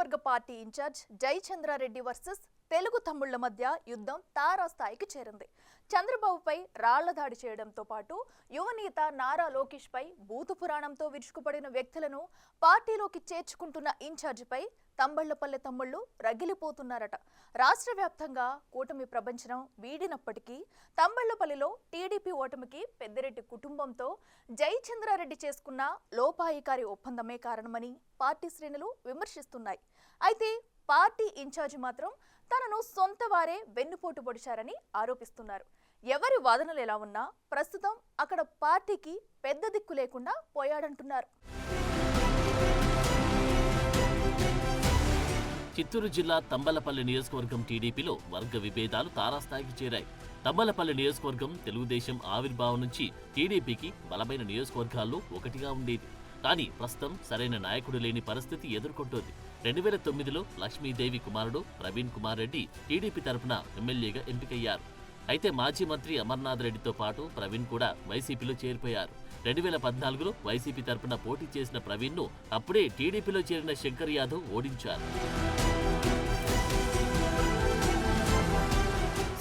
నియోజకవర్గ party incharge Jayachandra Reddy versus Telugu తమ్ముళ్ల మధ్య యుద్ధం తారాస్థాయికి చేరింది. చంద్రబాబుపై రాళ్ల దాడి చేయడంతో పాటు యువనేత నారా లోకేష్ పై భూత పురాణంతో విరుచుకుపడిన వ్యక్తులను పార్టీలోకి చేర్చుకుంటున్న ఇన్ఛార్జిపై తంబళ్లపల్లె తమ్ముళ్లు రగిలిపోతున్నారట. రాష్ట్ర వ్యాప్తంగా కూటమి ప్రపంచం వీడినప్పటికీ తంబళ్లపల్లిలో టీడీపీ ఓటమికి పెద్దిరెడ్డి కుటుంబంతో జయచంద్రారెడ్డి చేసుకున్న లోపాయికారి ఒప్పందమే కారణమని పార్టీ శ్రేణులు విమర్శిస్తున్నాయి. అయితే పార్టీ ఇన్ఛార్జి మాత్రం తనను సొంత వారే వెన్నుపోటు పొడిచారని ఆరోపిస్తున్నారు. ఎవరి వాదనలు ఎలా ఉన్నా ప్రస్తుతం అక్కడ పార్టీకి పెద్ద దిక్కు లేకుండా పోయాడంటున్నారు. చిత్తూరు జిల్లా తంబలపల్లి నియోజకవర్గం టీడీపీలో వర్గ విభేదాలు తారాస్థాయికి చేరాయి. తంబలపల్లి నియోజకవర్గం తెలుగుదేశం ఆవిర్భావం నుంచి టీడీపీకి బలమైన నియోజకవర్గాల్లో ఒకటిగా ఉండేది. కానీ ప్రస్తుతం సరైన నాయకుడు లేని పరిస్థితి ఎదుర్కొంటోంది. 2009లో లక్ష్మీదేవి కుమారుడు ప్రవీణ్ కుమార్ రెడ్డి టీడీపీ తరపున ఎమ్మెల్యేగా ఎంపికయ్యారు. అయితే మాజీ మంత్రి అమర్నాథ్ రెడ్డితో పాటు ప్రవీణ్ కూడా వైసీపీలో చేరిపోయారు. 2014లో వైసీపీ తరపున పోటీ చేసిన ప్రవీణ్ను అప్పుడే టీడీపీలో చేరిన శంకర్ యాదవ్ ఓడించారు.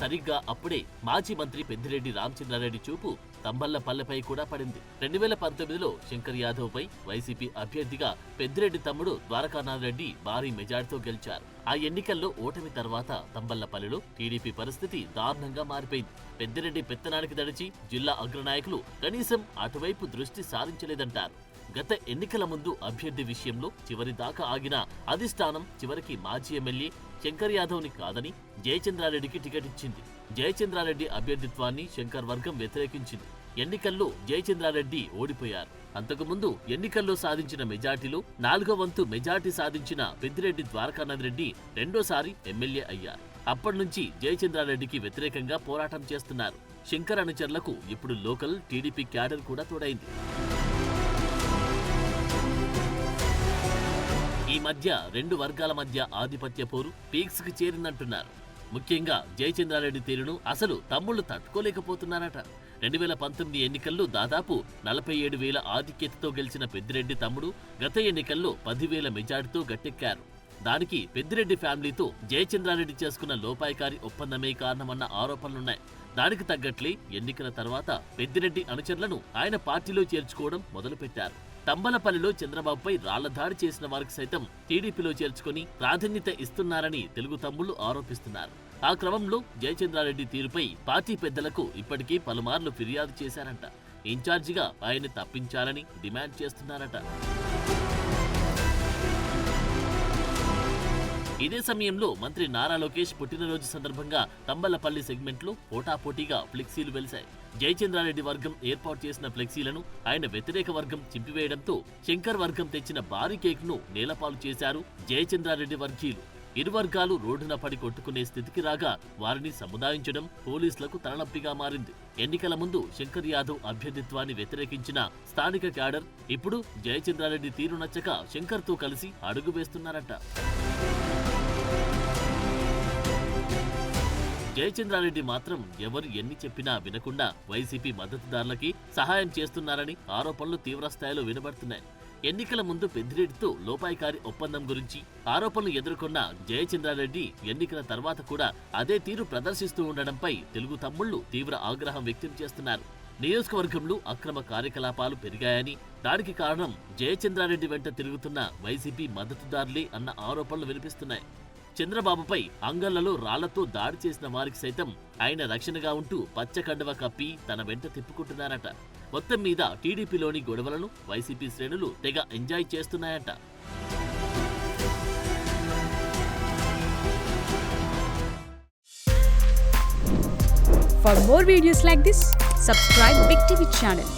సరిగ్గా అప్పుడే మాజీ మంత్రి పెద్దిరెడ్డి రామచంద్రారెడ్డి చూపు తంబళ్లపల్లెపై కూడా పడింది. 2019లో శంకర్ యాదవ్ పై వైసీపీ అభ్యర్థిగా పెద్దిరెడ్డి తమ్ముడు ద్వారకానాథ్ రెడ్డి భారీ మెజార్టీతో గెలిచారు. ఆ ఎన్నికల్లో ఓటమి తర్వాత తంబళ్లపల్లిలో టీడీపీ పరిస్థితి దారుణంగా మారిపోయింది. పెద్దిరెడ్డి పెత్తనానికి దడిచి జిల్లా అగ్రనాయకులు కనీసం అటువైపు దృష్టి సారించలేదంటారు. గత ఎన్నికల ముందు అభ్యర్థి విషయంలో చివరి దాకా ఆగిన అధిష్టానం చివరికి మాజీ ఎమ్మెల్యే శంకర్ యాదవ్ని కాదని జయచంద్రారెడ్డికి టికెట్ ఇచ్చింది. జయచంద్రారెడ్డి అభ్యర్థిత్వాన్ని శంకర్ వర్గం వ్యతిరేకించింది. ఎన్నికల్లో జయచంద్రారెడ్డి ఓడిపోయారు. అంతకుముందు ఎన్నికల్లో సాధించిన మెజార్టీలో 4వ వంతు మెజార్టీ సాధించిన పెద్దిరెడ్డి ద్వారకానాథ్ రెడ్డి రెండోసారి ఎమ్మెల్యే అయ్యారు. అప్పటి నుంచి జయచంద్రారెడ్డికి వ్యతిరేకంగా పోరాటం చేస్తున్నారు. శంకర్ అనుచరులకు ఇప్పుడు లోకల్ టీడీపీ క్యాడర్ కూడా తోడైంది. ఈ మధ్య రెండు వర్గాల మధ్య ఆధిపత్య పోరు పీక్స్ కి చేరిందంటున్నారు. ముఖ్యంగా జయచంద్రారెడ్డి తీరును అసలు తమ్ముళ్లు తట్టుకోలేకపోతున్నారట. 2019 ఎన్నికల్లో దాదాపు 47,000 ఆధిక్యతతో గెలిచిన పెద్దిరెడ్డి తమ్ముడు గత ఎన్నికల్లో 10,000 మెజార్టీతో గట్టెక్కారు. దానికి పెద్దిరెడ్డి ఫ్యామిలీతో జయచంద్రారెడ్డి చేసుకున్న లోపాయికారి ఒప్పందమే కారణమన్న ఆరోపణలున్నాయి. దానికి తగ్గట్లే ఎన్నికల తర్వాత పెద్దిరెడ్డి అనుచరులను ఆయన పార్టీలో చేర్చుకోవడం మొదలుపెట్టారు. తంబలపల్లిలో చంద్రబాబుపై రాళ్ల దాడి చేసిన వారికి సైతం టీడీపీలో చేర్చుకుని ప్రాధాన్యత ఇస్తున్నారని తెలుగు తమ్ముళ్లు ఆరోపిస్తున్నారు. ఆ క్రమంలో జయచంద్రారెడ్డి తీరుపై పార్టీ పెద్దలకు ఇప్పటికీ పలుమార్లు ఫిర్యాదు చేశారంట. ఇన్ఛార్జిగా ఆయన్ని తప్పించాలని డిమాండ్ చేస్తున్నారట. ఇదే సమయంలో మంత్రి నారా లోకేష్ పుట్టినరోజు సందర్భంగా తంబలపల్లి సెగ్మెంట్లో పోటాపోటీగా ఫ్లెక్సీలు వెలిశాయి. జయచంద్రారెడ్డి వర్గం ఏర్పాటు చేసిన ఫ్లెక్సీలను ఆయన వ్యతిరేక వర్గం చింపివేయడంతో శంకర్ వర్గం తెచ్చిన భారీ కేక్ను నేలపాలు చేశారు జయచంద్రారెడ్డి వర్గీయులు. ఇరు వర్గాలు రోడ్డున పడి కొట్టుకునే స్థితికి రాగా వారిని సముదాయించడం పోలీసులకు తలనొప్పిగా మారింది. ఎన్నికల ముందు శంకర్ యాదవ్ అభ్యర్థిత్వాన్ని వ్యతిరేకించిన స్థానిక క్యాడర్ ఇప్పుడు జయచంద్రారెడ్డి తీరు నచ్చక శంకర్తో కలిసి అడుగు వేస్తున్నారట. జయచంద్రారెడ్డి మాత్రం ఎవరు ఎన్ని చెప్పినా వినకుండా వైసీపీ మద్దతుదారులకి సహాయం చేస్తున్నారని ఆరోపణలు తీవ్రస్థాయిలో వినబడుతున్నాయి. ఎన్నికల ముందు పెద్దిరెడ్డితో లోపాయికారి ఒప్పందం గురించి ఆరోపణలు ఎదుర్కొన్న జయచంద్రారెడ్డి ఎన్నికల తర్వాత కూడా అదే తీరు ప్రదర్శిస్తూ ఉండడంపై తెలుగు తమ్ముళ్లు తీవ్ర ఆగ్రహం వ్యక్తం చేస్తున్నారు. నియోజకవర్గంలో అక్రమ కార్యకలాపాలు పెరిగాయని, దానికి కారణం జయచంద్రారెడ్డి వెంట తిరుగుతున్న వైసీపీ మద్దతుదారులే అన్న ఆరోపణలు వినిపిస్తున్నాయి. చంద్రబాబుపై అంగళ్లలో రాళ్లతో దాడి చేసిన వారికి సైతం ఆయన రక్షణగా ఉంటూ పచ్చకండవ కప్పి తన వెంట తిప్పుకుంటున్నారట. మొత్తం మీద టీడీపీలోని గొడవలను వైసీపీ శ్రేణులు తెగ enjoy చేస్తున్నాయట. For more videos like this, subscribe Big TV channel.